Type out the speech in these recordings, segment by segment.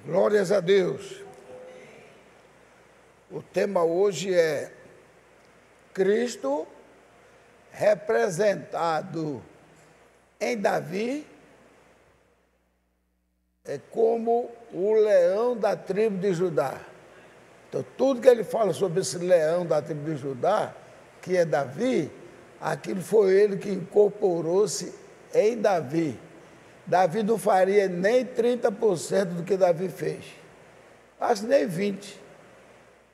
Glórias a Deus. O tema hoje é Cristo representado em Davi é como o leão da tribo de Judá. Então, tudo que ele fala sobre esse leão da tribo de Judá, que é Davi, aquilo foi ele que incorporou-se em Davi. Davi não faria nem 30% do que Davi fez. Acho que nem 20%.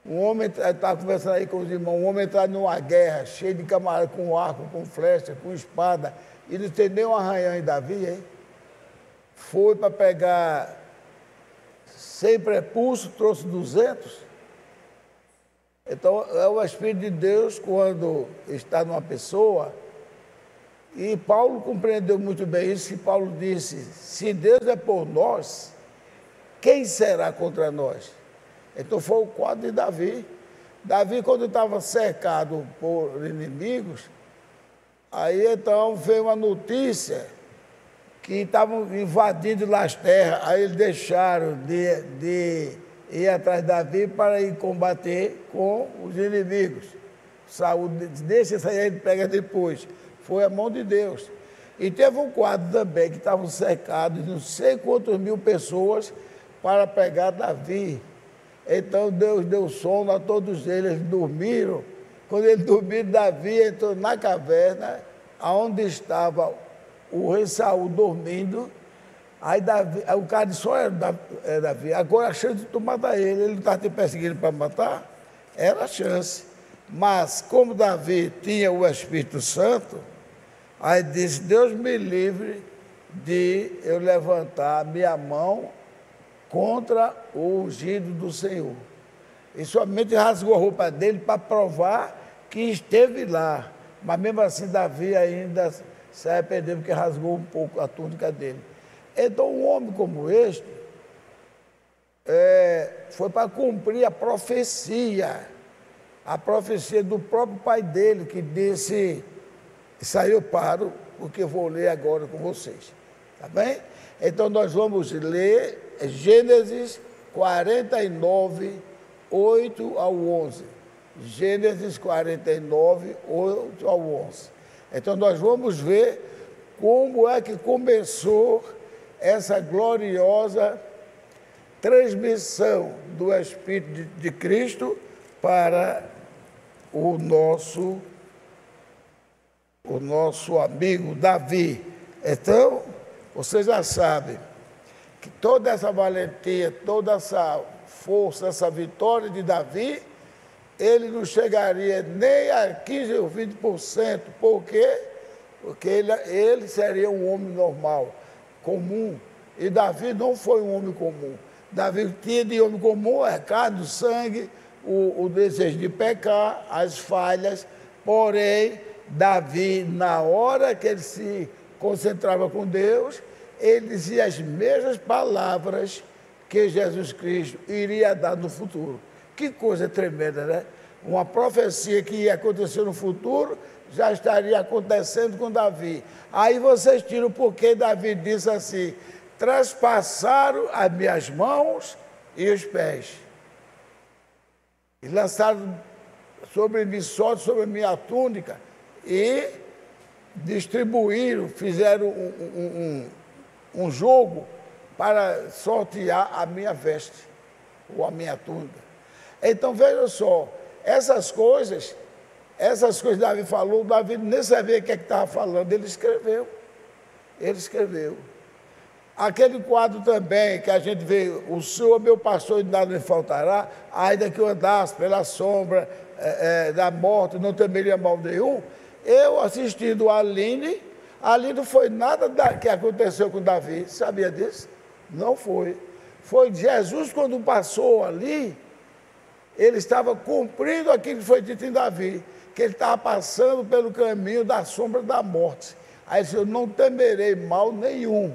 Um homem, estava conversando aí com os irmãos, um homem entrar numa guerra, cheio de camarada, com arco, com flecha, com espada, e não tem nem um arranhão em Davi, hein? Foi para pegar 100 prepulsos, trouxe 200. Então, é o Espírito de Deus quando está numa pessoa. E Paulo compreendeu muito bem isso, que Paulo disse, se Deus é por nós, quem será contra nós? Então foi o quadro de Davi. Davi, quando estava cercado por inimigos, aí então veio uma notícia que estavam invadindo lá as terras, aí eles deixaram de ir atrás de Davi para ir combater com os inimigos. Saúl, deixa isso aí, ele pega depois. Foi a mão de Deus. E teve um quadro também que estavam cercados, não sei quantas mil pessoas, para pegar Davi. Então Deus deu sono a todos eles dormiram. Quando eles dormiram, Davi entrou na caverna, onde estava o rei Saúl dormindo. Aí o cara disse, olha, Davi, agora a chance de tu matar ele não está te perseguindo para matar? Era a chance. Mas como Davi tinha o Espírito Santo, aí disse, Deus me livre de eu levantar minha mão contra o ungido do Senhor. E somente rasgou a roupa dele para provar que esteve lá. Mas mesmo assim Davi ainda se arrependeu porque rasgou um pouco a túnica dele. Então um homem como este foi para cumprir a profecia do próprio pai dele, que disse, isso aí eu paro, porque eu vou ler agora com vocês. Tá bem? Então nós vamos ler Gênesis 49, 8 ao 11. Gênesis 49, 8 ao 11. Então nós vamos ver como é que começou essa gloriosa transmissão do Espírito de Cristo para o nosso amigo Davi. Então, vocês já sabem que toda essa valentia, toda essa força, essa vitória de Davi, ele não chegaria nem a 15% ou 20%. Por quê? Porque ele seria um homem normal, comum. E Davi não foi um homem comum. Davi tinha de homem comum a carne, o sangue, o desejo de pecar, as falhas. Porém, Davi, na hora que ele se concentrava com Deus, ele dizia as mesmas palavras que Jesus Cristo iria dar no futuro. Que coisa tremenda, né? Uma profecia que ia acontecer no futuro, já estaria acontecendo com Davi. Aí vocês tiram porque Davi disse assim, traspassaram as minhas mãos e os pés. E lançaram sobre mim sorte, sobre a minha túnica, e distribuíram, fizeram um jogo para sortear a minha veste, ou a minha túnica. Então, veja só, essas coisas Davi falou, Davi nem sabia o que estava falando, ele escreveu. Aquele quadro também, que a gente vê, o Senhor é meu pastor e nada me faltará, ainda que eu andasse pela sombra da morte, não temeria mal nenhum. Eu assistindo a Aline, ali não foi nada que aconteceu com Davi, sabia disso? Não foi. Foi Jesus quando passou ali, ele estava cumprindo aquilo que foi dito em Davi, que ele estava passando pelo caminho da sombra da morte. Aí ele disse, eu não temerei mal nenhum,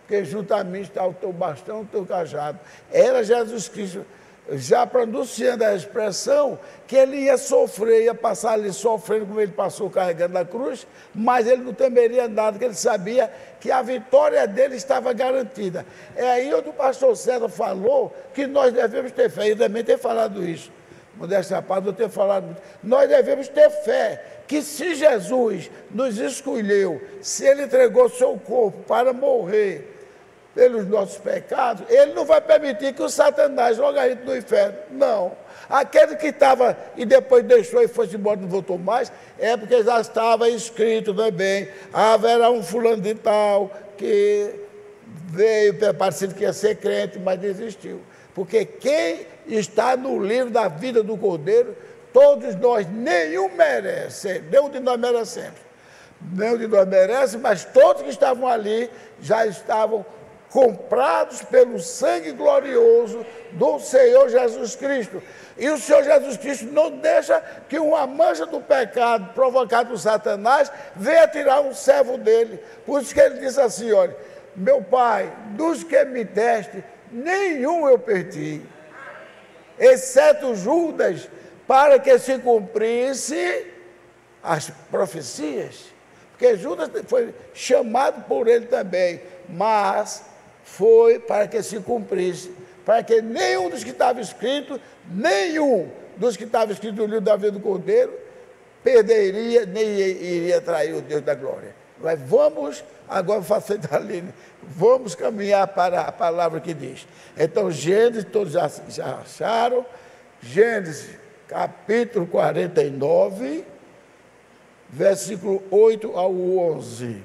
porque juntamente está o teu bastão, o teu cajado. Era Jesus Cristo já pronunciando a expressão que ele ia sofrer, ia passar ali sofrendo como ele passou carregando a cruz, mas ele não temeria nada, porque ele sabia que a vitória dele estava garantida. É aí onde o pastor César falou que nós devemos ter fé, eu também tenho falado isso, modéstia à parte, eu tenho falado muito. Nós devemos ter fé, que se Jesus nos escolheu, se ele entregou seu corpo para morrer pelos nossos pecados, ele não vai permitir que o Satanás jogue a gente no inferno, não. Aquele que estava e depois deixou e foi embora, não voltou mais, é porque já estava escrito também, haverá um fulano de tal que veio parecido que ia ser crente, mas desistiu. Porque quem está no livro da vida do Cordeiro, todos nós, nenhum merece, nenhum de nós merecemos. Nenhum de nós merece, mas todos que estavam ali já estavam comprados pelo sangue glorioso do Senhor Jesus Cristo. E o Senhor Jesus Cristo não deixa que uma mancha do pecado provocada por Satanás venha tirar um servo dele. Por isso que ele disse assim, olha, meu Pai, dos que me deste, nenhum eu perdi, exceto Judas, para que se cumprisse as profecias. Porque Judas foi chamado por ele também, mas foi para que se cumprisse, para que nenhum dos que estava escrito, nenhum dos que estava escrito no livro da vida do Cordeiro, perderia, nem iria trair o Deus da glória. Mas vamos, agora fazer Aline, vamos caminhar para a palavra que diz. Então, Gênesis, todos já acharam, Gênesis capítulo 49, versículo 8 ao 11.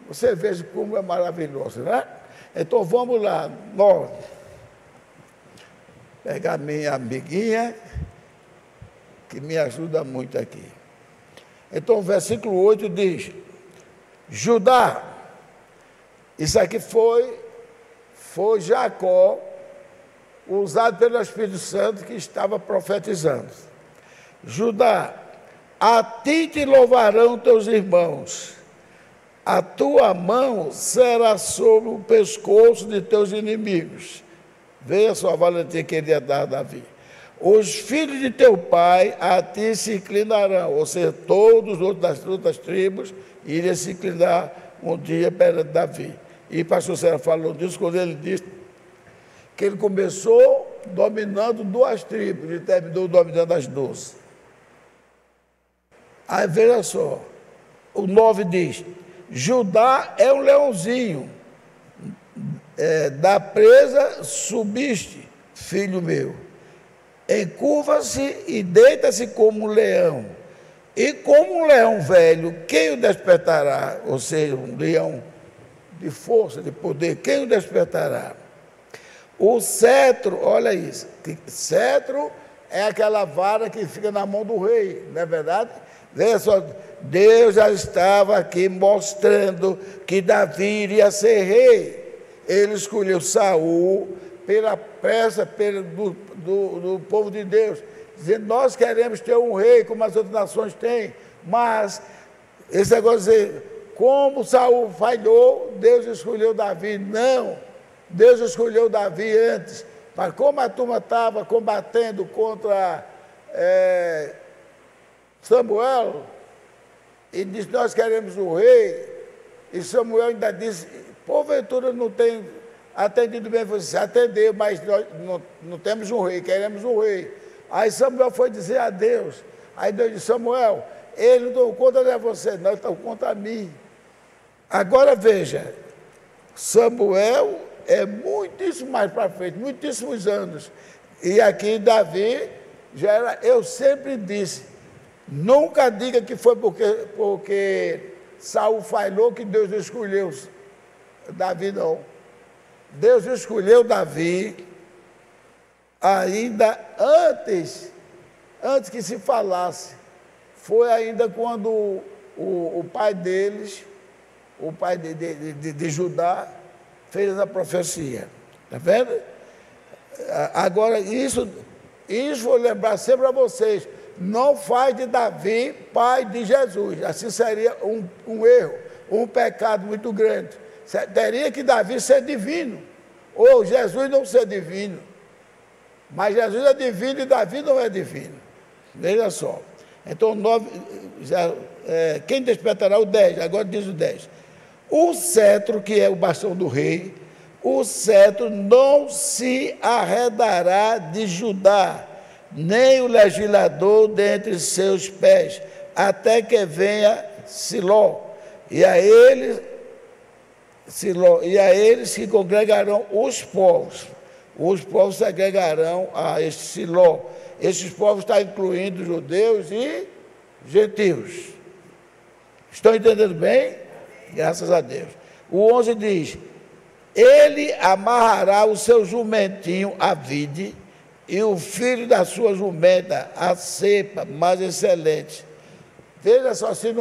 Você veja como é maravilhoso, né? Então vamos lá, nós. Pegar minha amiguinha, que me ajuda muito aqui. Então o versículo 8 diz, Judá, isso aqui foi Jacó, usado pelo Espírito Santo que estava profetizando. Judá, a ti te louvarão teus irmãos, a tua mão será sobre o pescoço de teus inimigos. Veja só a valentia que ele ia dar a Davi. Os filhos de teu pai a ti se inclinarão, ou seja, todos os outros das outras tribos iriam se inclinar um dia perante Davi. E o pastor César falou disso quando ele disse que ele começou dominando 2 tribos e terminou dominando as 12. Aí veja só, o 9 diz, Judá é um leãozinho, da presa subiste, filho meu, encurva-se e deita-se como um leão, e como um leão velho, quem o despertará? Ou seja, um leão de força, de poder, quem o despertará? O cetro, olha isso, cetro é aquela vara que fica na mão do rei, não é verdade? Veja só, Deus já estava aqui mostrando que Davi iria ser rei. Ele escolheu Saul pela pressa do povo de Deus, dizendo, nós queremos ter um rei como as outras nações têm, mas esse negócio de dizer, como Saul falhou, Deus escolheu Davi. Não, Deus escolheu Davi antes, mas como a turma estava combatendo contra Samuel, e disse, nós queremos um rei, e Samuel ainda disse, porventura não tem atendido bem, você atendeu, mas nós não temos um rei, queremos um rei. Aí Samuel foi dizer a Deus, aí Deus disse, Samuel, ele não deu conta de você, não, ele está contra mim. Agora veja, Samuel é muitíssimo mais para frente, muitíssimos anos, e aqui Davi já era, eu sempre disse, nunca diga que foi porque Saul falhou que Deus escolheu Davi, não. Deus escolheu Davi ainda antes que se falasse. Foi ainda quando o pai deles, o pai de Judá, fez a profecia. Está vendo? Agora, isso vou lembrar sempre a vocês. Não faz de Davi pai de Jesus. Assim seria um erro, um pecado muito grande. Teria que Davi ser divino, ou Jesus não ser divino. Mas Jesus é divino e Davi não é divino. Veja só. Então, 9, quem despertará o 10? Agora diz o 10. O cetro, que é o bastão do rei, o cetro não se arredará de Judá, nem o legislador dentre seus pés, até que venha Siló, e a eles se congregarão os povos. Os povos se agregarão a este Siló. Esses povos estão incluindo judeus e gentios. Estão entendendo bem? Graças a Deus. O 11 diz: ele amarrará o seu jumentinho à vide, e o filho da sua jumenta à cepa mais excelente. Veja só, se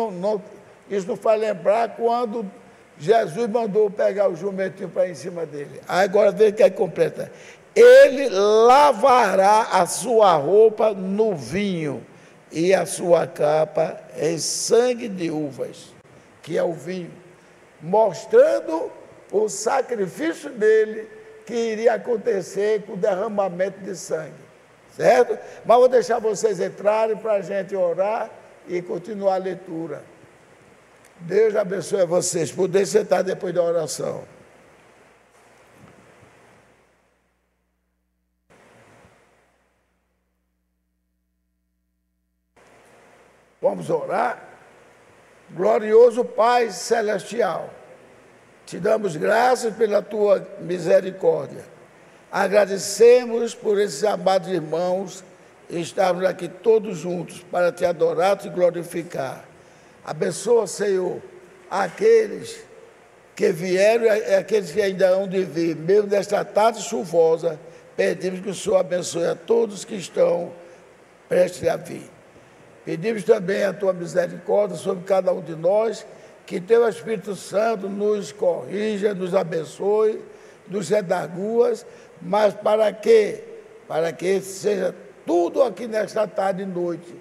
isso não faz lembrar quando Jesus mandou pegar o jumentinho para em cima dele. Agora veja que é completa. Ele lavará a sua roupa no vinho e a sua capa em sangue de uvas, que é o vinho, mostrando o sacrifício dele que iria acontecer com o derramamento de sangue, certo? Mas vou deixar vocês entrarem para a gente orar e continuar a leitura. Deus abençoe vocês. Poder sentar depois da oração. Vamos orar? Glorioso Pai Celestial, te damos graças pela tua misericórdia. Agradecemos por esses amados irmãos estarmos aqui todos juntos para te adorar, te glorificar. Abençoa, Senhor, aqueles que vieram e aqueles que ainda hão de vir, mesmo nesta tarde chuvosa. Pedimos que o Senhor abençoe a todos que estão prestes a vir. Pedimos também a tua misericórdia sobre cada um de nós, que teu Espírito Santo nos corrija, nos abençoe, nos redarguas, mas para que seja tudo aqui nesta tarde e noite,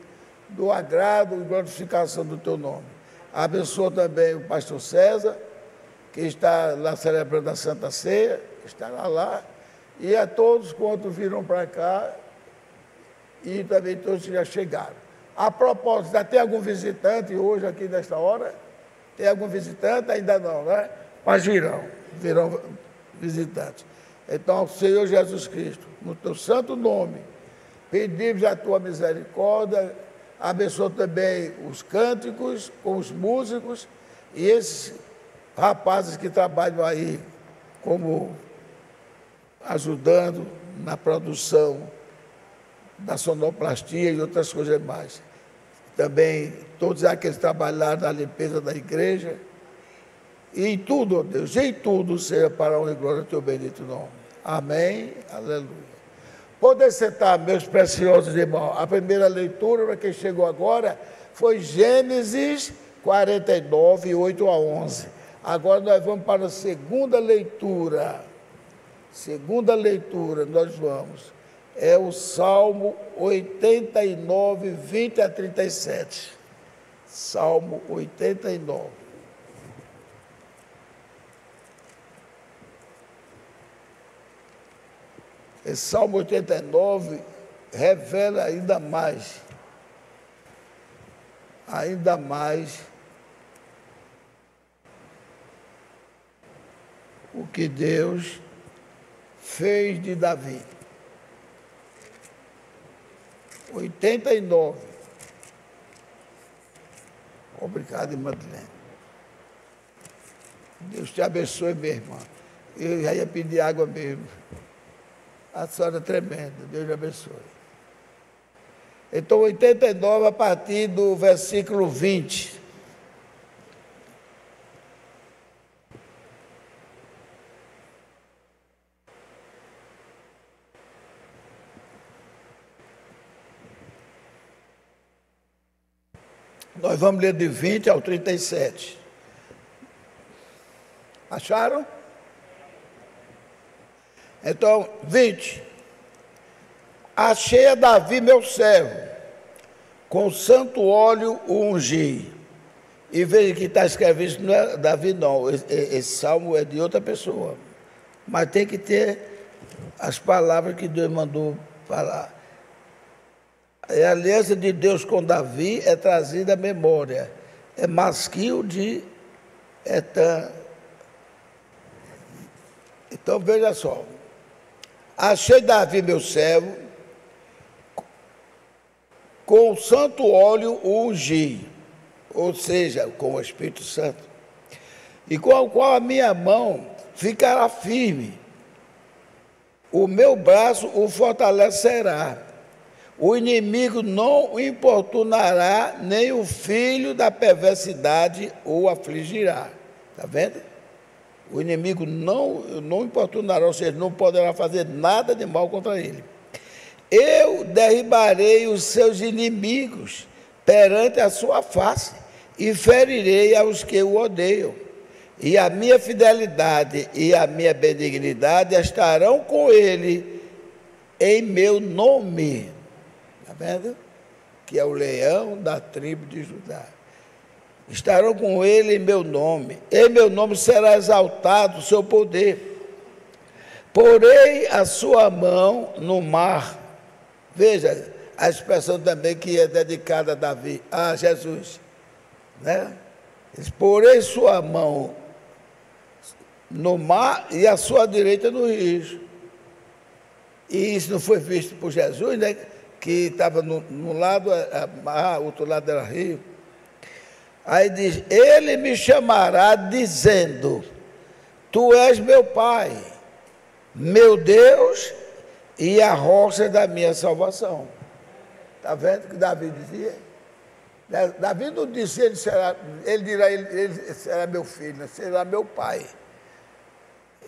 do agrado e glorificação do teu nome. Abençoa também o pastor César, que está lá celebrando a Santa Ceia, estará lá, e a todos quantos viram para cá, e também todos que já chegaram. A propósito, já tem algum visitante hoje aqui nesta hora? Tem algum visitante? Ainda não, né? Mas virão visitantes. Então, Senhor Jesus Cristo, no teu santo nome, pedimos a tua misericórdia, abençoa também os cânticos, com os músicos e esses rapazes que trabalham aí como ajudando na produção da sonoplastia e outras coisas mais. Também todos aqueles que trabalharam na limpeza da igreja. E em tudo, ó Deus, em tudo seja para a honra e glória do teu bendito nome. Amém. Aleluia. Podem sentar, meus preciosos irmãos. A primeira leitura, para quem chegou agora, foi Gênesis 49, 8 a 11. Agora nós vamos para a segunda leitura. Segunda leitura, nós vamos. É o Salmo 89, 20 a 37. Salmo 89. Esse Salmo 89 revela ainda mais o que Deus fez de Davi. 89. Obrigado, Madeleine. Deus te abençoe, minha irmã. Eu já ia pedir água mesmo. A senhora é tremenda, Deus te abençoe. Então, 89, a partir do versículo 20. Nós vamos ler de 20 ao 37. Acharam? Então, 20. Achei a Davi, meu servo, com santo óleo o ungi. E veja que está escrevendo, isso não é Davi, não. Esse salmo é de outra pessoa. Mas tem que ter as palavras que Deus mandou Fala. A aliança de Deus com Davi é trazida à memória. É Masquil de Etan. Então veja só. Achei Davi, meu servo, com o santo óleo o ungi, ou seja, com o Espírito Santo, e com o qual a minha mão ficará firme. O meu braço o fortalecerá. O inimigo não o importunará, nem o filho da perversidade o afligirá. Está vendo? O inimigo não importunará, ou seja, não poderá fazer nada de mal contra ele. Eu derribarei os seus inimigos perante a sua face e ferirei aos que o odeiam. E a minha fidelidade e a minha benignidade estarão com ele em meu nome. Está vendo? Que é o leão da tribo de Judá. Estarão com ele em meu nome. Em meu nome será exaltado o seu poder. Porei a sua mão no mar. Veja, a expressão também que é dedicada a Davi, a Jesus. Né? Porei sua mão no mar e a sua direita no rio. E isso não foi visto por Jesus, né? Que estava no lado, outro lado era rio. Aí diz, ele me chamará dizendo, tu és meu Pai, meu Deus e a rocha da minha salvação. Está vendo o que Davi dizia? Davi não disse, ele será meu filho, será meu pai.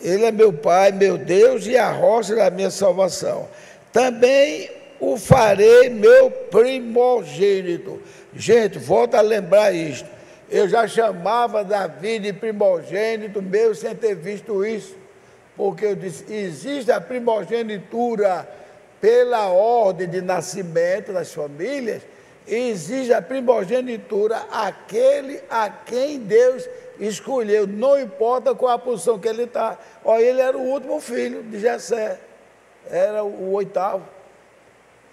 Ele é meu Pai, meu Deus e a rocha da minha salvação. Também o farei meu primogênito. Gente, volta a lembrar isto. Eu já chamava Davi de primogênito meu sem ter visto isso. Porque eu disse, existe a primogenitura pela ordem de nascimento das famílias, e existe a primogenitura aquele a quem Deus escolheu, não importa qual a posição que ele está. Ele era o último filho de Jessé, era o oitavo.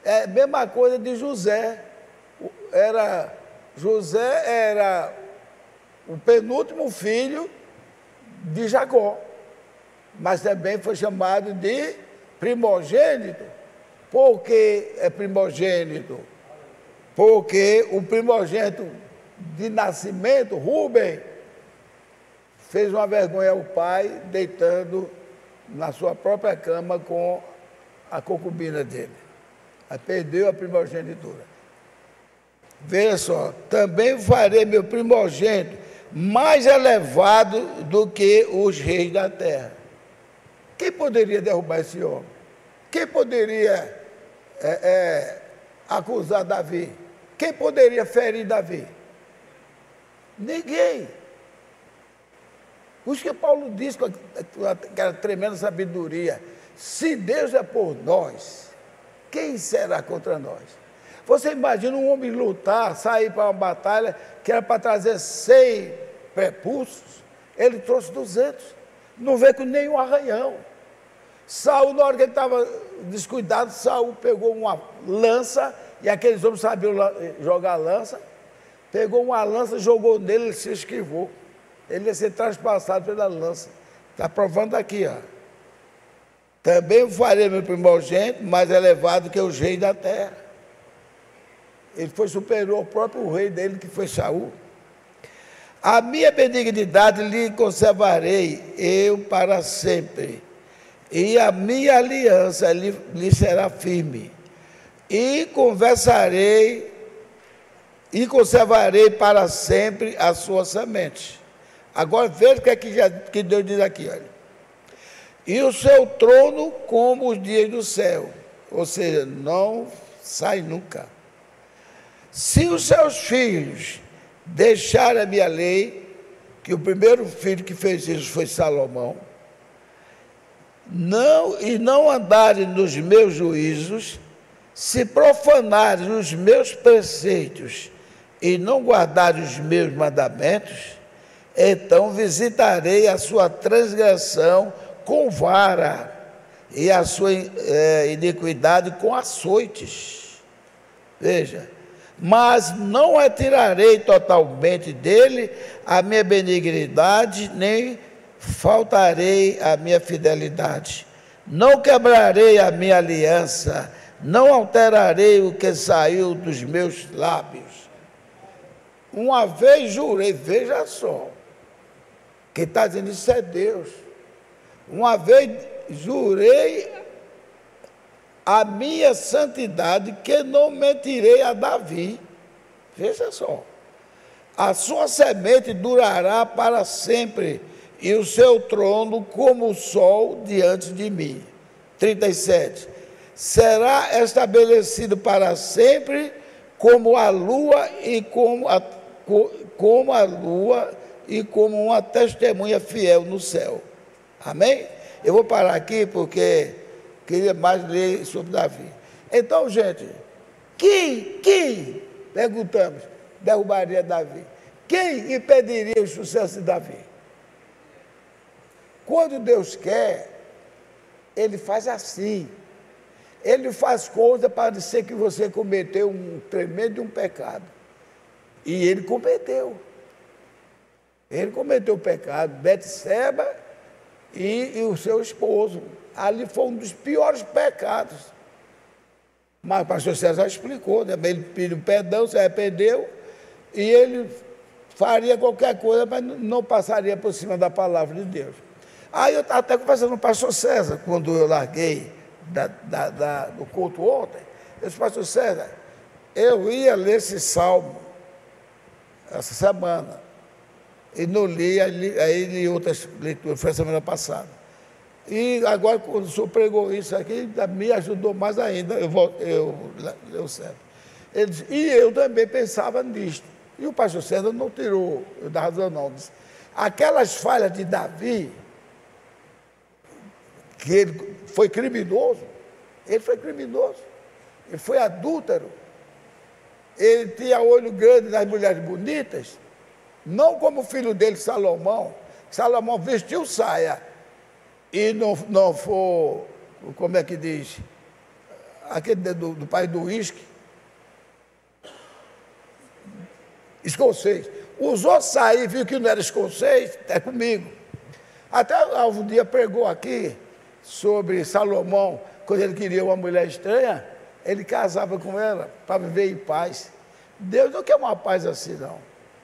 É a mesma coisa de José. José era o penúltimo filho de Jacó, mas também foi chamado de primogênito. Por que é primogênito? Porque o primogênito de nascimento, Rúben, fez uma vergonha ao pai, deitando na sua própria cama com a concubina dele. Aí perdeu a primogenitura. Veja só, também farei meu primogênito mais elevado do que os reis da terra. Quem poderia derrubar esse homem? Quem poderia acusar Davi? Quem poderia ferir Davi? Ninguém. Por isso que Paulo diz com aquela tremenda sabedoria, se Deus é por nós, quem será contra nós? Você imagina um homem lutar, sair para uma batalha, que era para trazer 100 prepulsos, ele trouxe 200, não veio com nenhum arranhão. Saul, na hora que ele estava descuidado, Saul pegou uma lança, e aqueles homens sabiam jogar lança, pegou uma lança, jogou nele, ele se esquivou. Ele ia ser traspassado pela lança. Está provando aqui, ó. Também farei meu primogênito mais elevado que os reis da terra. Ele superou o próprio rei dele, que foi Saul. A minha benignidade lhe conservarei eu para sempre, e a minha aliança lhe será firme, e conservarei para sempre a sua semente. Agora veja o que Deus diz aqui, olha. E o seu trono como os dias do céu, ou seja, não sai nunca. Se os seus filhos deixarem a minha lei, que o primeiro filho que fez isso foi Salomão, não andarem nos meus juízos, se profanarem os meus preceitos e não guardarem os meus mandamentos, então visitarei a sua transgressão com vara e a sua iniquidade com açoites. Veja, mas não retirarei totalmente dele a minha benignidade, nem faltarei a minha fidelidade. Não quebrarei a minha aliança, não alterarei o que saiu dos meus lábios. Uma vez jurei, veja só, quem está dizendo isso é Deus. Uma vez jurei a minha santidade, que não mentirei a Davi. Veja só, a sua semente durará para sempre, e o seu trono como o sol diante de mim. 37. Será estabelecido para sempre como a lua e como uma testemunha fiel no céu. Amém? Eu vou parar aqui porque queria mais ler sobre Davi. Então, gente, quem, perguntamos, derrubaria Davi? Quem impediria o sucesso de Davi? Quando Deus quer, Ele faz assim. Ele faz coisa para dizer que você cometeu um tremendo pecado. E ele cometeu. Ele cometeu o pecado, Betseba e o seu esposo. Ali foi um dos piores pecados. Mas o pastor César explicou, né? Ele pediu perdão, se arrependeu, e ele faria qualquer coisa, mas não passaria por cima da palavra de Deus. Aí eu estava até conversando com o pastor César, quando eu larguei do culto ontem. Eu disse, pastor César, eu ia ler esse salmo essa semana, e não li, aí li outras leituras, foi a semana passada. E agora, quando o senhor pregou isso aqui, me ajudou mais ainda, eu sempre. Ele disse, e eu também pensava nisto. E o pastor César não tirou da razão, não. Disse, aquelas falhas de Davi, que ele foi criminoso, ele foi adúltero, ele tinha olho grande nas mulheres bonitas, não como o filho dele, Salomão. Salomão vestiu saia e não foi, como é que diz, aquele do pai do uísque, escocês. Usou saia e viu que não era escocês, é comigo. Até um dia pregou aqui sobre Salomão, quando ele queria uma mulher estranha, ele casava com ela para viver em paz. Deus não quer uma paz assim, não.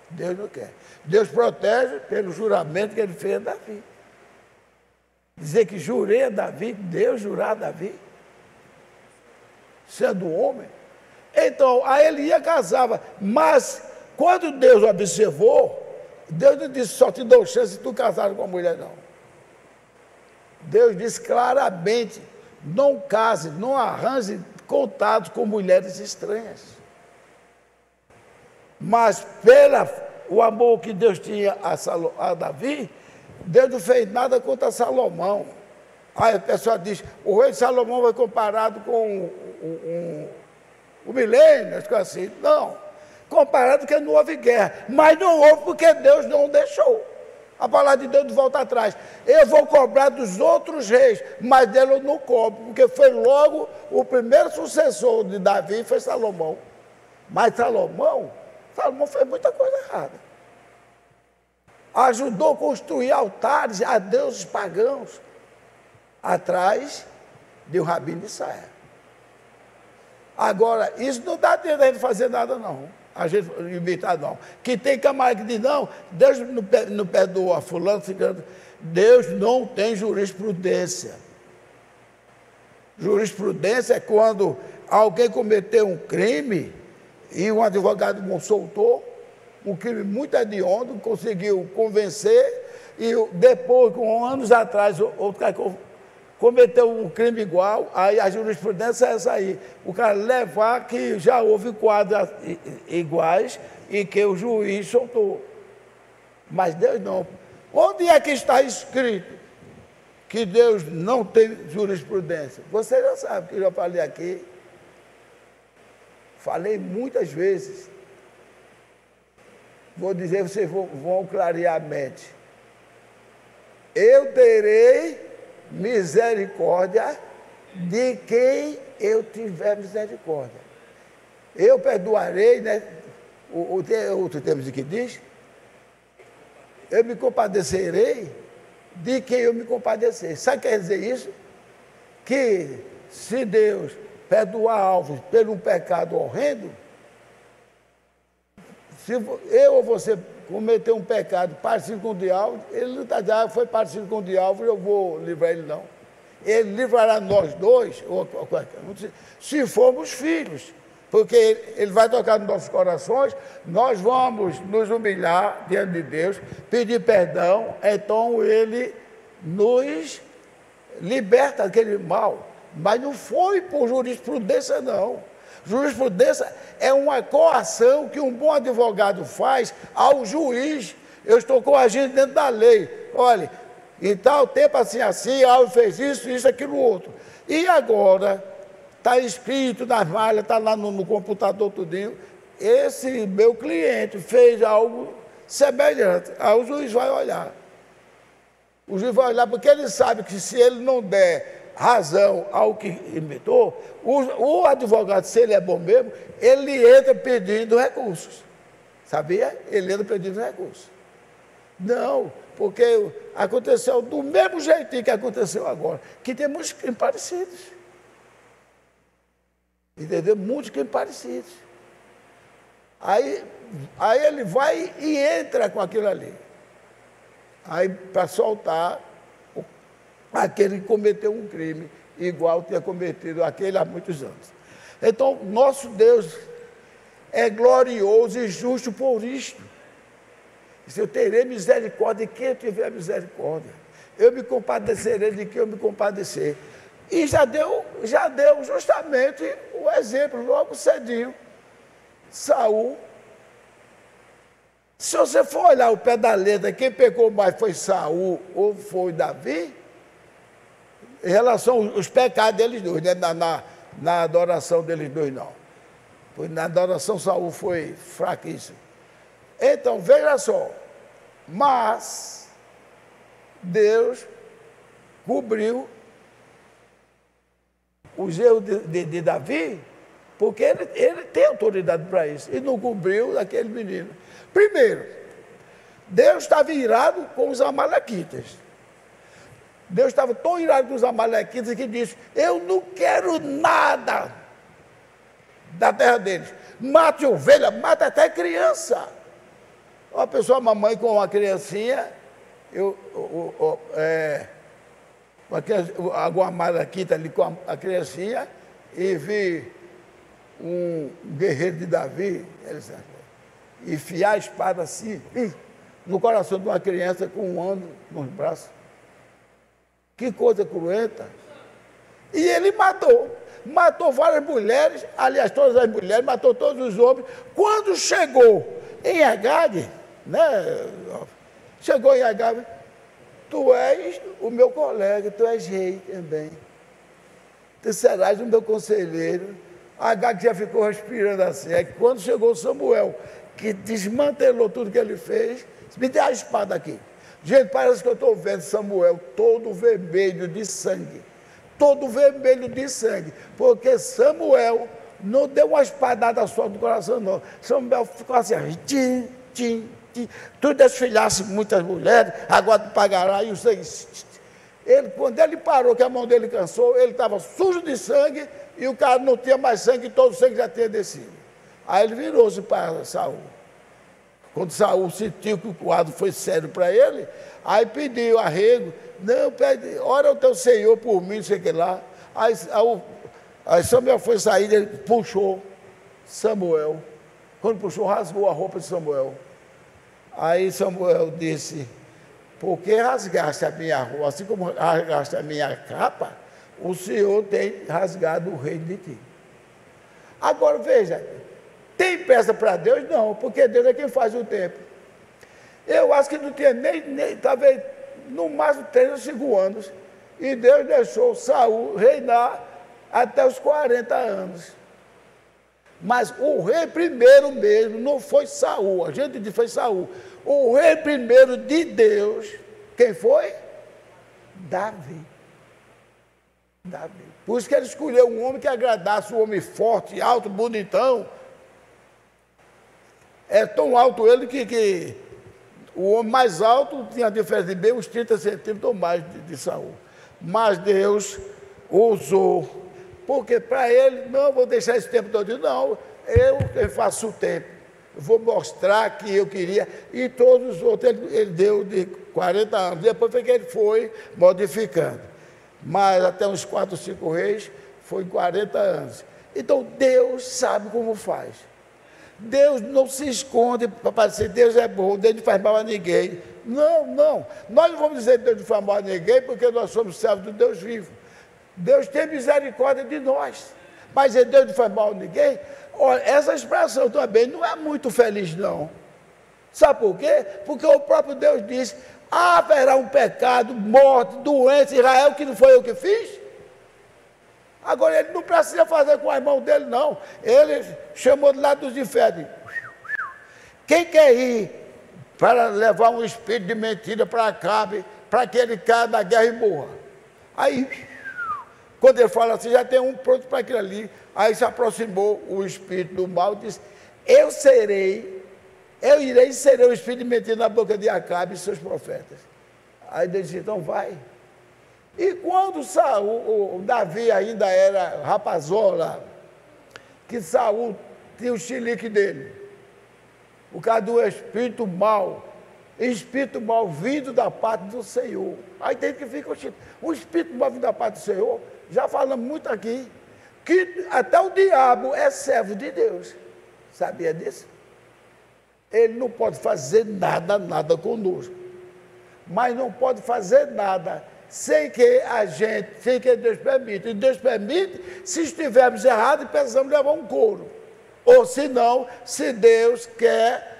Deus não quer. Deus protege pelo juramento que ele fez a Davi. Dizer que jurei a Davi, Deus jurar a Davi, sendo homem. Então, aí ele ia casava, mas quando Deus observou, Deus não disse, só te dou chance de tu casar com uma mulher, não. Deus disse claramente, não case, não arranje contatos com mulheres estranhas. Mas o amor que Deus tinha a Davi, Deus não fez nada contra Salomão. Aí a pessoa diz, o rei Salomão foi comparado com o milênio, acho que assim. Não, comparado porque não houve guerra. Mas não houve porque Deus não deixou. A palavra de Deus não volta atrás. Eu vou cobrar dos outros reis, mas dele eu não cobro, porque foi logo o primeiro sucessor de Davi, foi Salomão. Mas Salomão fez muita coisa errada. Ajudou a construir altares a deuses pagãos, atrás de um rabino de Israel. Agora, isso não dá tempo da gente fazer nada, não. A gente imitar, não. Que tem camarada que diz, não, Deus não perdoa fulano, ficando. Deus não tem jurisprudência. Jurisprudência é quando alguém cometeu um crime e um advogado não soltou, um crime muito hediondo, conseguiu convencer, e depois, com anos atrás, outro cara cometeu um crime igual, aí a jurisprudência é essa aí. O cara levar que já houve quadros iguais e que o juiz soltou. Mas Deus não. Onde é que está escrito que Deus não tem jurisprudência? Você já sabe que eu já falei aqui. Falei muitas vezes. Vou dizer, vocês vão clarear a mente. Eu terei misericórdia de quem eu tiver misericórdia. Eu perdoarei, né? Outro termo de que diz, eu me compadecerei de quem eu me compadecer. Sabe o que quer dizer isso? Que se Deus perdoar alvos por um pecado horrendo, se eu ou você cometer um pecado parecido com o de Álvaro, ele não está dizendo, foi parecido com o de Álvaro, eu vou livrar ele, não. Ele livrará nós dois, se formos filhos, porque ele vai tocar nos nossos corações, nós vamos nos humilhar diante de Deus, pedir perdão, então ele nos liberta daquele mal. Mas não foi por jurisprudência, não. Jurisprudência é uma coação que um bom advogado faz ao juiz. Eu estou coagindo dentro da lei. Olha, em tal tempo assim, Álvaro fez isso, isso, aquilo, outro. E agora, está escrito nas malhas, está lá no computador tudinho, esse meu cliente fez algo semelhante. Aí o juiz vai olhar. O juiz vai olhar porque ele sabe que se ele não der razão ao que imitou, o advogado, se ele é bom mesmo, ele entra pedindo recursos. Sabia? Ele entra pedindo recursos. Não, porque aconteceu do mesmo jeitinho que aconteceu agora, que tem muitos crimes parecidos. Entendeu? Muitos crimes parecidos. Aí ele vai e entra com aquilo ali. Aí, para soltar aquele que cometeu um crime igual tinha cometido aquele há muitos anos. Então, nosso Deus é glorioso e justo por isto. Se eu terei misericórdia de quem eu tiver misericórdia, eu me compadecerei de quem eu me compadecer. E já deu justamente o exemplo, logo cedinho. Saul. Se você for olhar o pé da letra, quem pecou mais foi Saul ou foi Davi, em relação aos pecados deles dois, né? na adoração deles dois, não. Na adoração, Saul foi fraquíssimo. Então, veja só, mas Deus cobriu os erros de Davi, porque ele tem autoridade para isso, e não cobriu daquele menino. Primeiro, Deus estava irado com os amalequitas. Deus estava tão irado com os amalequitas que disse, eu não quero nada da terra deles. Mate ovelha, mata até criança. Uma pessoa, mamãe com uma criancinha, alguma amalequita ali com a criancinha, e vi um guerreiro de Davi, enfiar a espada assim, no coração de uma criança com um ano nos braços. Que coisa cruenta. E ele matou várias mulheres, aliás, todas as mulheres, matou todos os homens. Quando chegou em Agag, né? Chegou em Agag, tu és o meu colega, tu és rei também. Tu serás o meu conselheiro. Agag já ficou respirando assim. Aí quando chegou Samuel, que desmantelou tudo que ele fez, me dê a espada aqui. Gente, parece que eu estou vendo Samuel todo vermelho de sangue. Todo vermelho de sangue. Porque Samuel não deu uma espadada só no coração, não. Samuel ficou assim, tim, tim, tim. Tu desfilhasse muitas mulheres, agora tu pagará e o sangue. Quando ele parou, que a mão dele cansou, ele estava sujo de sangue e o cara não tinha mais sangue, todo o sangue já tinha descido. Aí ele virou-se para Saul. Quando Saul sentiu que o quadro foi sério para ele, aí pediu arrego, não, pede, ora o teu Senhor por mim, não sei o que lá. Aí Samuel foi sair, ele puxou Samuel. Quando puxou, rasgou a roupa de Samuel. Aí Samuel disse, por que rasgaste a minha roupa? Assim como rasgaste a minha capa, o Senhor tem rasgado o reino de ti. Agora veja, tem peça para Deus? Não, porque Deus é quem faz o tempo. Eu acho que não tinha nem talvez, no máximo 3 ou 5 anos, e Deus deixou Saul reinar até os 40 anos. Mas o rei primeiro mesmo não foi Saul, a gente diz foi Saul. O rei primeiro de Deus, quem foi? Davi. Davi. Por isso que ele escolheu um homem que agradasse, um homem forte, alto, bonitão. É tão alto ele que o homem mais alto tinha a diferença de bem uns 30 centímetros ou mais de Saul. Mas Deus usou, porque para ele, não, vou deixar esse tempo todo, não, eu faço o tempo, eu vou mostrar que eu queria, e todos os outros ele deu de 40 anos, depois foi que ele foi modificando, mas até uns 4 ou 5 reis, foi 40 anos. Então Deus sabe como faz. Deus não se esconde para parecer Deus é bom, Deus não faz mal a ninguém. Não, não. Nós não vamos dizer que Deus não faz mal a ninguém, porque nós somos servos do Deus vivo. Deus tem misericórdia de nós. Mas Deus não faz mal a ninguém? Olha, essa expressão também não é muito feliz, não. Sabe por quê? Porque o próprio Deus disse: haverá um pecado, morte, doença, Israel, que não foi eu que fiz. Agora, ele não precisa fazer com as mãos dele, não. Ele chamou de lado dos infernos. Quem quer ir para levar um espírito de mentira para Acabe, para que ele caia na guerra e morra? Aí, quando ele fala assim, já tem um pronto para aquilo ali. Aí se aproximou o espírito do mal e disse: eu irei e serei o espírito de mentira na boca de Acabe e seus profetas. Aí ele disse: então vai. E quando o Davi ainda era rapazola, que Saul tinha o chilique dele, por causa do espírito mal vindo da parte do Senhor. Aí tem que ficar o espírito mal vindo da parte do Senhor, já falamos muito aqui, que até o diabo é servo de Deus. Sabia disso? Ele não pode fazer nada conosco, mas não pode fazer nada sem que Deus permita. E Deus permite se estivermos errados e precisamos levar um couro. Ou se não, se Deus quer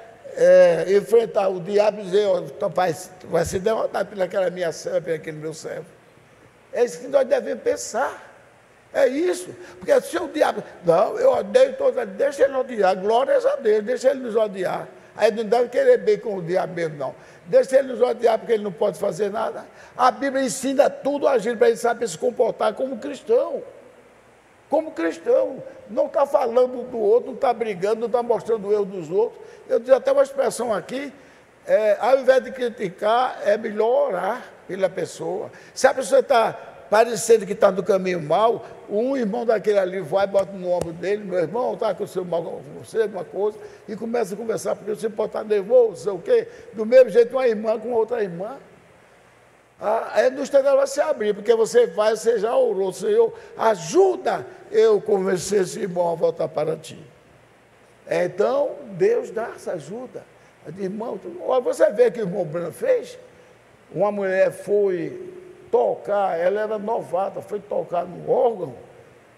enfrentar o diabo e dizer: oh, vai ser derrotado pelaquela minha serva, pelo aquele meu servo. É isso que nós devemos pensar. É isso. Porque se o diabo... Não, eu odeio todos, deixa ele odiar, glórias a Deus, deixa ele nos odiar. Aí não deve querer bem com o diabo mesmo, não. Deixa ele nos odiar, porque ele não pode fazer nada. A Bíblia ensina tudo a gente para ele saber se comportar como cristão. Como cristão. Não está falando do outro, não está brigando, não está mostrando o erro dos outros. Eu disse até uma expressão aqui: ao invés de criticar, é melhor orar pela pessoa. Se a pessoa está parecendo que está no caminho mal, um irmão daquele ali vai, bota no ombro dele: meu irmão, está com o seu mal com você, alguma coisa, e começa a conversar, porque você pode estar nervoso, não sei o quê. Do mesmo jeito, uma irmã com outra irmã. A indústria dela vai se abrir, porque você já orou: Senhor, ajuda eu convencer esse irmão a voltar para ti. Então, Deus dá essa ajuda. Irmão, você vê que o irmão Branco fez? Uma mulher foi tocar, ela era novata, foi tocar no órgão.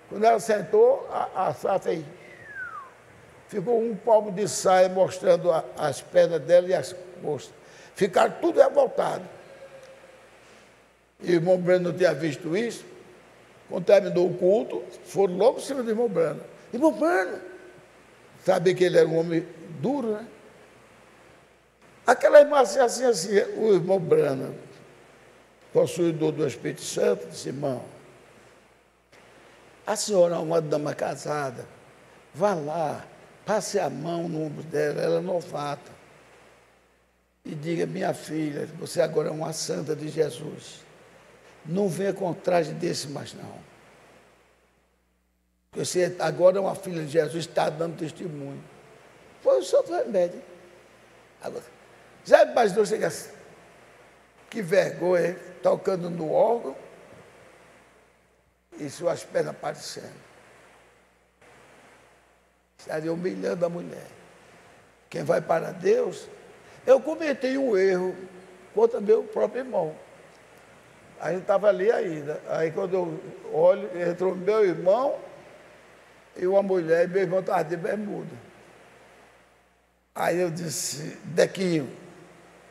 Quando ela sentou, a sata aí ficou um palmo de saia mostrando as pernas dela e as costas. Ficaram tudo revoltado. E o irmão Breno não tinha visto isso. Quando terminou o culto, foram logo em cima do irmão Breno. Irmão Breno, sabia que ele era um homem duro, né? Aquela irmã assim, o irmão Breno, possuidor do Espírito Santo, disse: irmão, a senhora é uma dama casada, vá lá, passe a mão no ombro dela, ela é novata, e diga: minha filha, você agora é uma santa de Jesus, não venha com traje desse mais não. Você agora é uma filha de Jesus, está dando testemunho. Foi o santo remédio. Agora, já imaginou chegar assim? Que vergonha, tocando no órgão e suas pernas aparecendo. Estaria humilhando a mulher. Quem vai para Deus... Eu cometi um erro contra meu próprio irmão. A gente estava ali ainda. Aí quando eu olho, entrou meu irmão e uma mulher, e meu irmão estava de bermuda. Aí eu disse: Dequinho,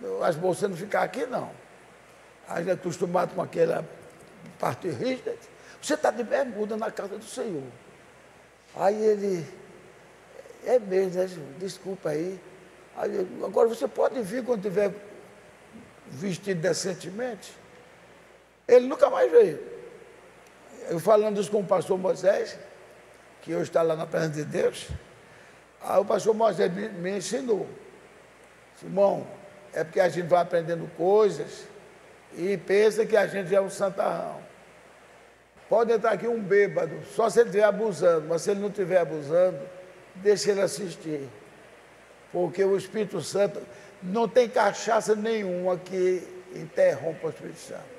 eu acho que você não ficar aqui não. A gente é acostumado com aquela parte rígida. Você está de bermuda na casa do Senhor. Aí ele: é mesmo, né? Desculpa aí. Aí agora você pode vir quando tiver vestido decentemente. Ele nunca mais veio. eu falando isso com o pastor Moisés, que hoje está lá na presença de Deus, aí o pastor Moisés me ensinou, irmão, é porque a gente vai aprendendo coisas e pensa que a gente é um santarrão. Pode entrar aqui um bêbado, só se ele estiver abusando, mas se ele não estiver abusando, deixa ele assistir. Porque o Espírito Santo não tem cachaça nenhuma que interrompa o Espírito Santo.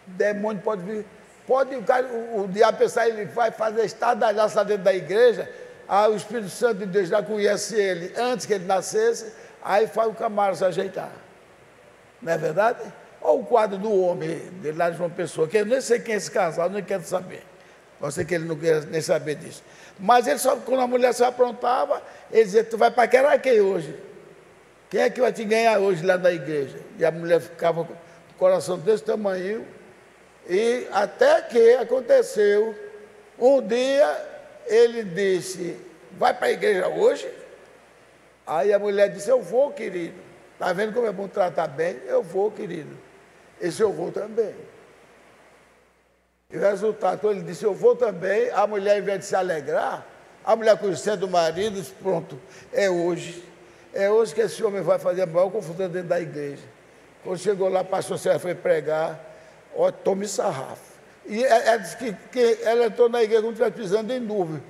O demônio pode vir, o diabo pensar, ele vai fazer estardalhaça dentro da igreja, aí o Espírito Santo de Deus já conhece ele antes que ele nascesse, aí faz o camarada se ajeitar. Não é verdade? Olha o quadro do homem, dele lá de uma pessoa, que eu nem sei quem é esse casal, nem quero saber. Pode ser que ele não queira nem saber disso. Mas ele só, quando a mulher se aprontava, ele dizia, tu vai paquerar quem hoje? Quem é que vai te ganhar hoje lá na igreja? E a mulher ficava com o coração desse tamanho. E até que aconteceu, um dia ele disse, vai para a igreja hoje? Aí a mulher disse, eu vou, querido. Está vendo como é bom tratar bem? Eu vou, querido. Esse eu vou também. E o resultado, quando ele disse, eu vou também, a mulher, ao invés de se alegrar, a mulher conhecendo o marido, disse, pronto, é hoje. É hoje que esse homem vai fazer a maior confusão dentro da igreja. Quando chegou lá, o pastor Sérgio foi pregar, ó, tome sarrafo. E ela disse que ela entrou na igreja como se estivesse pisando em nuvem.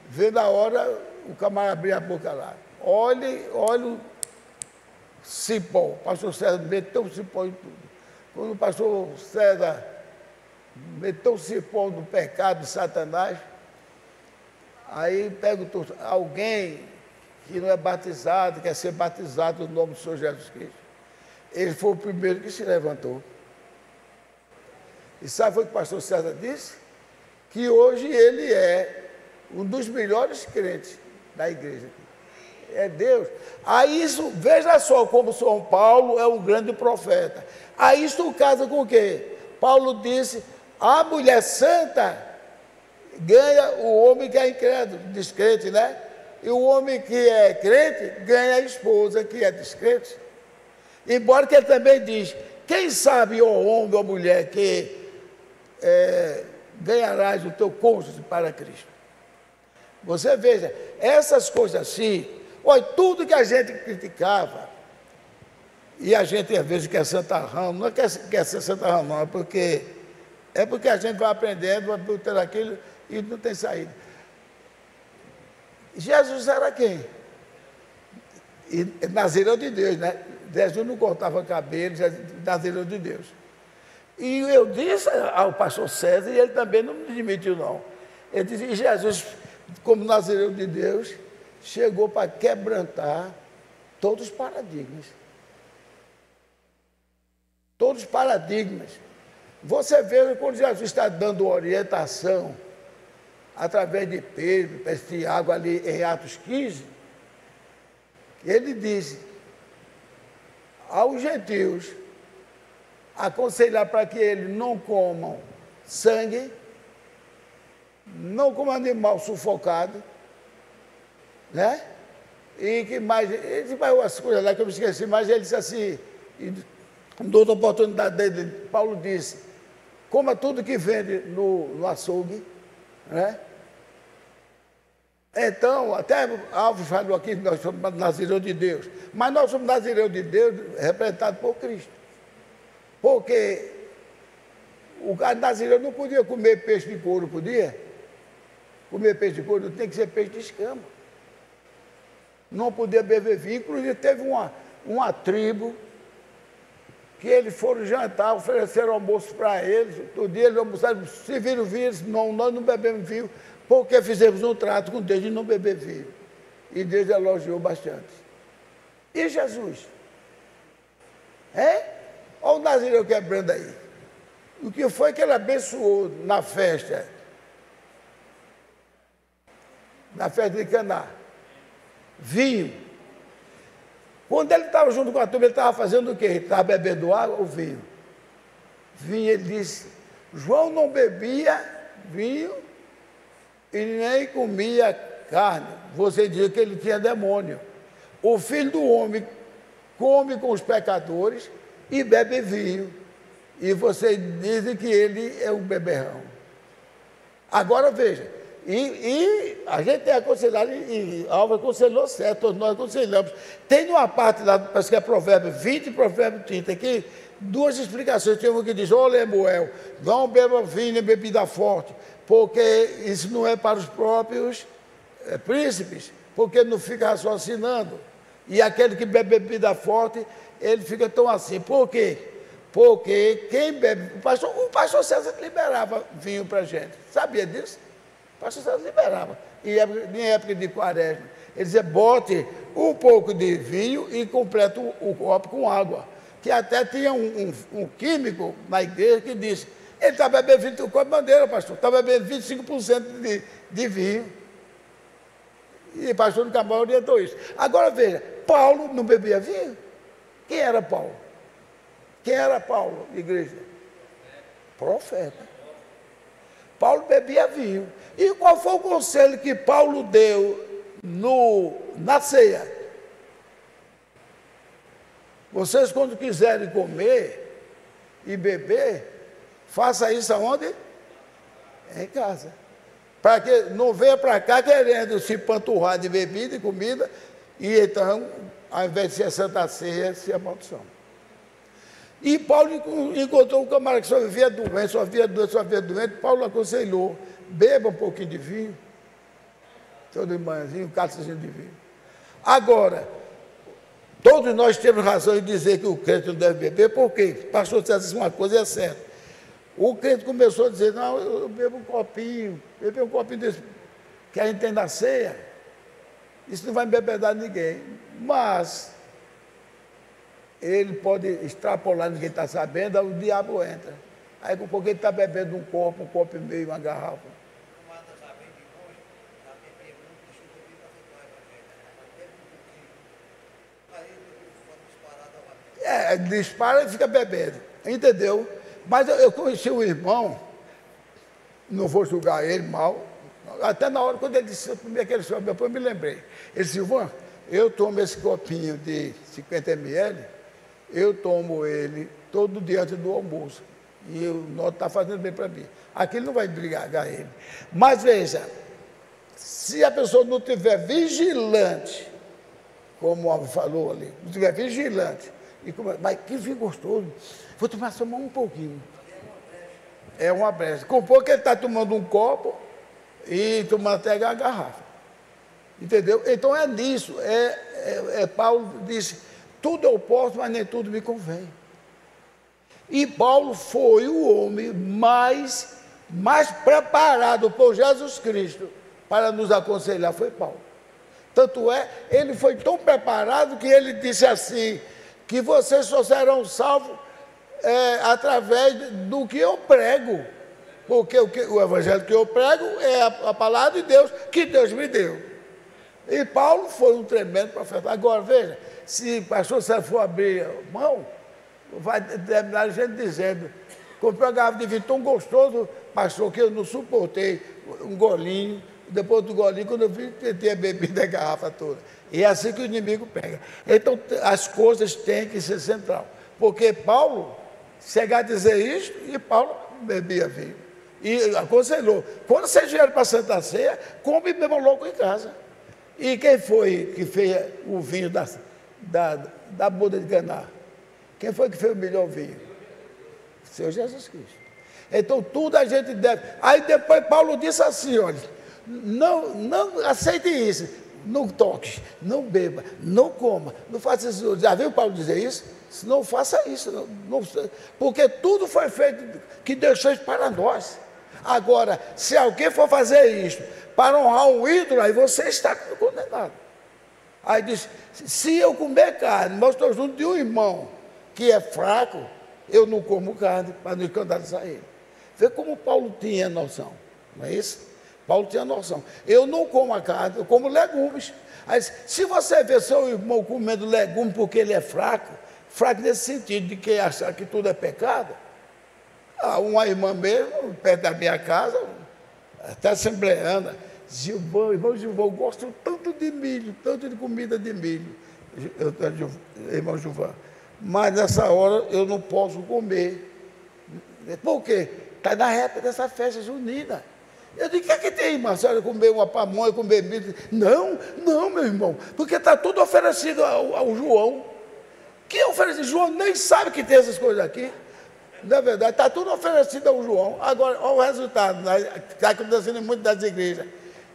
Vê na hora, o camarada abrir a boca lá. Olha o cipó. O pastor César meteu o cipó em tudo. Quando o pastor César meteu o cipó no pecado de Satanás, aí perguntou, alguém que não é batizado, quer ser batizado no nome do Senhor Jesus Cristo? Ele foi o primeiro que se levantou. E sabe o que o pastor César disse? Que hoje ele é um dos melhores crentes da igreja. É Deus. Aí isso, veja só como São Paulo é um grande profeta. Aí isso casa com o quê? Paulo disse, a mulher santa ganha o homem que é incrédulo, descrente, né? E o homem que é crente ganha a esposa que é descrente. Embora que ele também diz, quem sabe, ó homem ou mulher, que ganharás o teu cônjuge para Cristo. Você veja, essas coisas assim, olha, tudo que a gente criticava, e a gente às vezes quer santarrão, não é que quer ser santarrão, não, é porque a gente vai aprendendo, vai ter aquilo e não tem saída. Jesus era quem? Nazireu de Deus, né? Jesus não cortava cabelo, Nazireu de Deus. E eu disse ao pastor César, e ele também não me admitiu, não. Ele disse, e Jesus, como Nazireu de Deus, chegou para quebrantar todos os paradigmas. Todos os paradigmas. Você vê quando Jesus está dando orientação, através de Pedro, Tiago, ali em Atos 15, ele disse aos gentios, aconselhar para que eles não comam sangue, não comam animal sufocado, né? E que mais, ele disse mais umas coisas lá que eu me esqueci, mas ele disse assim, em outra oportunidade dele, Paulo disse, coma tudo que vende no açougue, né? Então, até Alves falou aqui que nós somos Nazireu de Deus, mas nós somos Nazireu de Deus representados por Cristo. Porque o Nazireu não podia comer peixe de couro, podia? Comer peixe de couro tem que ser peixe de escama. Não podia beber vinho. Inclusive teve uma tribo que eles foram jantar, ofereceram almoço para eles. Todo dia eles almoçaram, se viram vinho, eles disse, não, nós não bebemos vinho, porque fizemos um trato com Deus de não beber vinho. E Deus elogiou bastante. E Jesus? Olha o Nazireu quebrando aí. O que foi que ele abençoou na festa de Caná? Vinho. Quando ele estava junto com a turma, ele estava fazendo o quê? Ele estava bebendo água ou vinho? Vinho, ele disse, João não bebia vinho e nem comia carne. Você dizia que ele tinha demônio. O Filho do Homem come com os pecadores e bebe vinho. e vocês dizem que ele é um beberrão. Agora veja, e a gente tem aconselhado, e Alva aconselhou certo, todos nós aconselhamos. Tem uma parte lá, parece que é Provérbio 20 e Provérbio 30, que duas explicações. Tem uma que diz: ô Lemuel, não beba vinho nem bebida forte, porque isso não é para os próprios príncipes, porque não fica raciocinando. E aquele que bebe bebida forte, ele fica tão assim. Por quê? Porque quem bebe... O pastor César liberava vinho para a gente. Sabia disso? O pastor César liberava. Em época de quaresma. Ele dizia: bote um pouco de vinho e completa o copo com água. Que até tinha um químico na igreja que disse: ele está bebendo 20 copo de bandeira, pastor. Está bebendo 25% de vinho. E o pastor nunca mais orientou isso. Agora veja, Paulo não bebia vinho? Quem era Paulo? Quem era Paulo, igreja? Profeta. Paulo bebia vinho. E qual foi o conselho que Paulo deu na ceia? Vocês, quando quiserem comer e beber, faça isso aonde? Em casa. Para que não venha para cá querendo se panturrar de bebida e comida, e então, ao invés de ser Santa Ceia, se amaldiçoa. E Paulo encontrou um camarada que só vivia doente, só vivia doente. Paulo aconselhou: beba um pouquinho de vinho, todo manhãzinho, um cálicezinho de vinho. Agora, todos nós temos razão em dizer que o crente não deve beber, porque o pastor disse uma coisa e é certa. O crente começou a dizer: não, eu bebo um copinho desse que a gente tem na ceia, isso não vai embebedar ninguém. Mas ele pode extrapolar, ninguém está sabendo, aí o diabo entra. Aí com pouco ele está bebendo um copo e meio, uma garrafa. Dispara e fica bebendo, entendeu? Mas eu conheci um irmão, não vou julgar ele mal, até na hora quando ele disse aquele senhor, depois eu me lembrei. Ele disse: Ivan, eu tomo esse copinho de 50 ml, eu tomo ele todo dia antes do almoço. E o noto está fazendo bem para mim. Aquilo não vai brigar ele. Mas veja, se a pessoa não estiver vigilante, como o Alvo falou ali, não estiver vigilante, mas que vinho gostoso, vou tomar só um pouquinho. É uma brecha. Com pouco ele está tomando um copo e tomando até a garrafa. Entendeu? Então é nisso. Paulo disse: tudo eu posso, mas nem tudo me convém. E Paulo foi o homem mais preparado por Jesus Cristo para nos aconselhar, foi Paulo. Tanto é, ele foi tão preparado que ele disse assim, que vocês só serão salvos através do que eu prego. Porque o evangelho que eu prego é a palavra de Deus, que Deus me deu. E Paulo foi um tremendo profeta. Agora, veja, se o pastor Sérgio for abrir a mão, vai terminar a gente dizendo: comprei uma garrafa de vinho tão gostoso, pastor, que eu não suportei um golinho. Depois do golinho, quando eu vi, tentei a bebida, a garrafa toda. E é assim que o inimigo pega. Então, as coisas têm que ser central. Porque Paulo chega a dizer isso, e Paulo bebia vinho. E aconselhou: quando vocês vierem para a Santa Ceia, come e bebam logo em casa. E quem foi que fez o vinho da boda de Caná? Quem foi que fez o melhor vinho? O Senhor Jesus Cristo. Então, tudo a gente deve. Aí depois Paulo disse assim: olha, não aceite isso, não toque, não beba, não coma, não faça isso. Já viu Paulo dizer isso? Não faça isso, porque tudo foi feito que Deus fez para nós. Agora, se alguém for fazer isso para honrar um ídolo, aí você está condenado. Aí diz: se eu comer carne, mas estou junto de um irmão que é fraco, eu não como carne para não escandalizar ele. Vê como Paulo tinha noção, não é isso? Paulo tinha noção. Eu não como a carne, eu como legumes. Aí, se você vê seu irmão comendo legumes porque ele é fraco nesse sentido de que achar que tudo é pecado, uma irmã mesmo, perto da minha casa, até assembleana, irmão Gilvão, eu gosto tanto de milho, tanto de comida de milho, irmão Gilvão, mas nessa hora eu não posso comer, Por quê? Está na época dessa festa junina. Eu digo, o que é que tem, Marcelo, comer uma pamonha, com bebida? Não, meu irmão, porque está tudo oferecido ao João. Que oferecido? João nem sabe que tem essas coisas aqui. Na verdade, está tudo oferecido ao João. Agora, olha o resultado, está acontecendo muito das igrejas.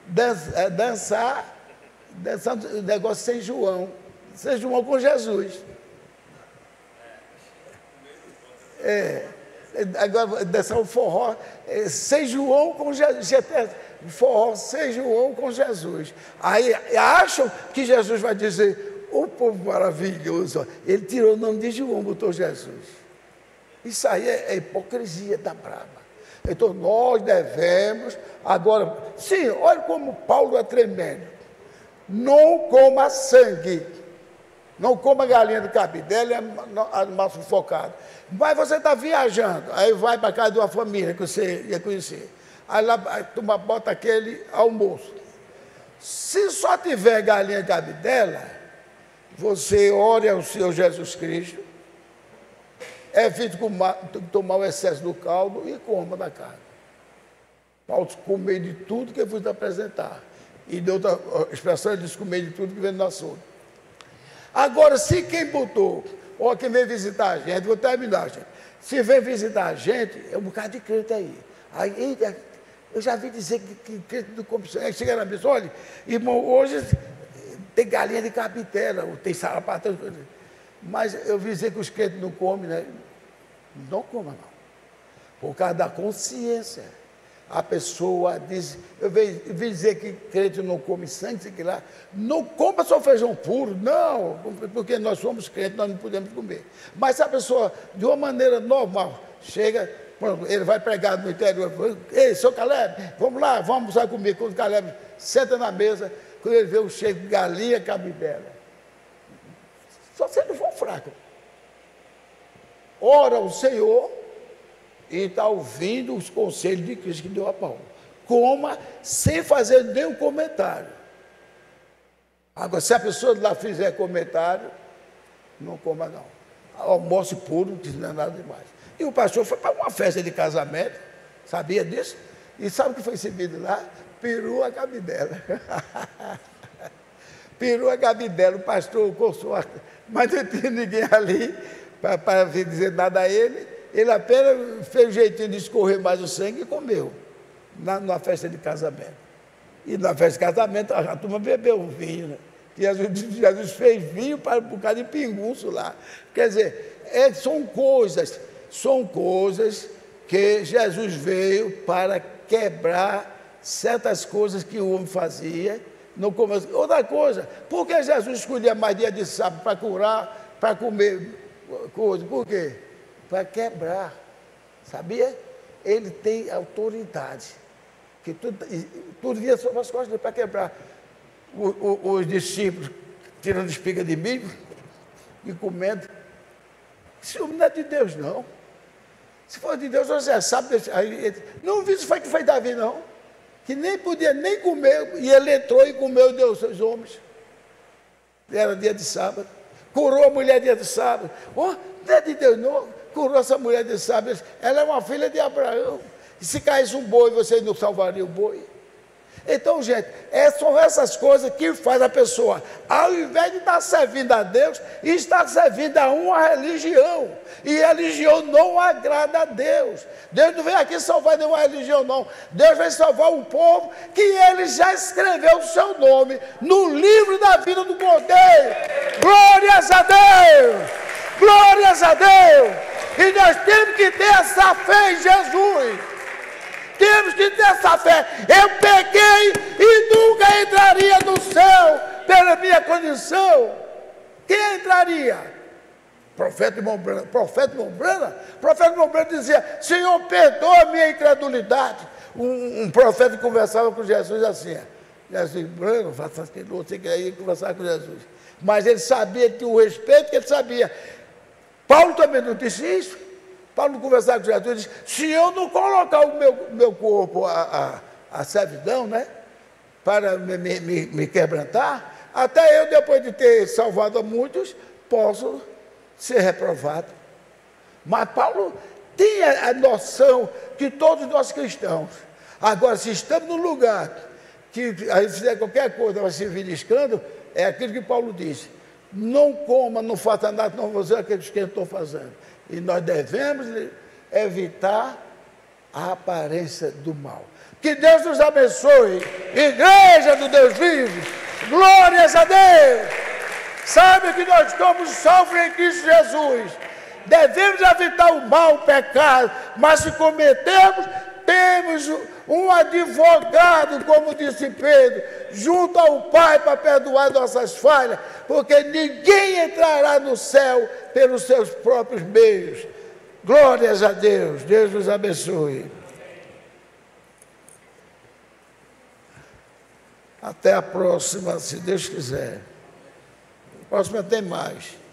Dançar o negócio sem João com Jesus. Agora, dançar o forró sem João com Jesus. Forró sem João com Jesus. Aí acham que Jesus vai dizer, o povo maravilhoso, ele tirou o nome de João, botou Jesus. Isso aí é hipocrisia da brava. Então nós devemos, agora, sim, olha como Paulo é tremendo. Não coma sangue, não coma galinha de cabidela e animal sufocado. Mas você está viajando, aí vai para casa de uma família que você ia conhecer. Aí lá bota aquele almoço. Se só tiver galinha de cabidela, você ore ao Senhor Jesus Cristo, evite tomar o excesso do caldo e coma da carne. Paulo comer de tudo que eu vos apresentar. E de outra expressão, ele diz comer de tudo que vem do açougue. Agora, se quem botou, ou quem vem visitar a gente, vou terminar, gente. Se vem visitar a gente, é um bocado de crente aí. Aí eu já vi dizer que crente não come sangue. Aí chega na mesa, olha, irmão, hoje tem galinha de cabidela, ou tem sarapatel. Mas eu vi dizer que os crentes não comem, né? Não coma, não. Por causa da consciência. A pessoa diz, eu vi dizer que crente não come sangue, sei que lá. Não coma só feijão puro, não, porque nós somos crentes, nós não podemos comer. Mas se a pessoa, de uma maneira normal, chega, ele vai pregar no interior, ei, seu Caleb, vamos lá, vamos almoçar comigo. Quando o Caleb senta na mesa, quando ele vê o cheiro de galinha, cabidela. Só se ele for fraco. Ora o Senhor e está ouvindo os conselhos de Cristo que deu a Paulo. Coma sem fazer nenhum comentário. Agora, se a pessoa lá fizer comentário, não coma não. Almoço puro, não é nada demais. E o pastor foi para uma festa de casamento, sabia disso? E sabe o que foi servido lá? Peru a cabidela. Peru a cabidela, o pastor, o consorte, mas não tinha ninguém ali para vir dizer nada a ele. Ele apenas fez o jeitinho de escorrer mais o sangue e comeu, na festa de casamento. E na festa de casamento, a turma bebeu vinho, né? Jesus fez vinho para um bocado de pinguço lá. Quer dizer, são coisas que Jesus veio para quebrar certas coisas que o homem fazia. Não come. Outra coisa, por que Jesus escolhia mais dia de sábado para curar, para comer coisa? Por quê? Para quebrar, sabia? Ele tem autoridade, que tudo via sobre as costas dele para quebrar. Os discípulos tirando espiga de milho e comendo. Esse homem não é de Deus, não. Se for de Deus, você sabe. Não vi isso foi que foi Davi, não. Que nem podia nem comer, e ele entrou e comeu e deu aos seus homens. Era dia de sábado. Curou a mulher dia de sábado. Não é de Deus, não. Curou essa mulher de sábado. Ela é uma filha de Abraão. E se caísse um boi, você não salvaria o boi? Então, gente, são essas coisas que faz a pessoa, ao invés de estar servindo a Deus, está servindo a uma religião. E a religião não agrada a Deus. Deus não vem aqui salvar nenhuma religião, não. Deus vem salvar um povo que Ele já escreveu o seu nome no livro da vida do Cordeiro. Glórias a Deus! Glórias a Deus! E nós temos que ter essa fé em Jesus. Temos que ter essa fé. Eu peguei e nunca entraria no céu pela minha condição. Quem entraria? Profeta Mombrana. Profeta Mombrana dizia: Senhor, perdoa a minha incredulidade. Um profeta conversava com Jesus assim: Jesus, Brano, faça assim, você quer ir conversar com Jesus. Mas ele sabia, tinha o respeito que ele sabia. Paulo também não disse isso. Paulo conversava com Jesus e disse: se eu não colocar o meu corpo à servidão, né, para me quebrantar, até eu, depois de ter salvado a muitos, posso ser reprovado. Mas Paulo Tenha a noção que todos nós cristãos, agora, se estamos num lugar que a gente fizer qualquer coisa vai servir de escândalo, é aquilo que Paulo disse: não coma, não faça nada, não vou fazer aquilo que eu estou fazendo. E nós devemos evitar a aparência do mal. Que Deus nos abençoe, igreja do Deus vivo, glórias a Deus. Sabe que nós estamos salvos em Cristo Jesus. Devemos evitar o mal, o pecado, mas se cometemos, temos um advogado, como disse Pedro, junto ao Pai para perdoar nossas falhas, porque ninguém entrará no céu pelos seus próprios meios. Glórias a Deus, Deus nos abençoe. Até a próxima, se Deus quiser. A próxima tem mais.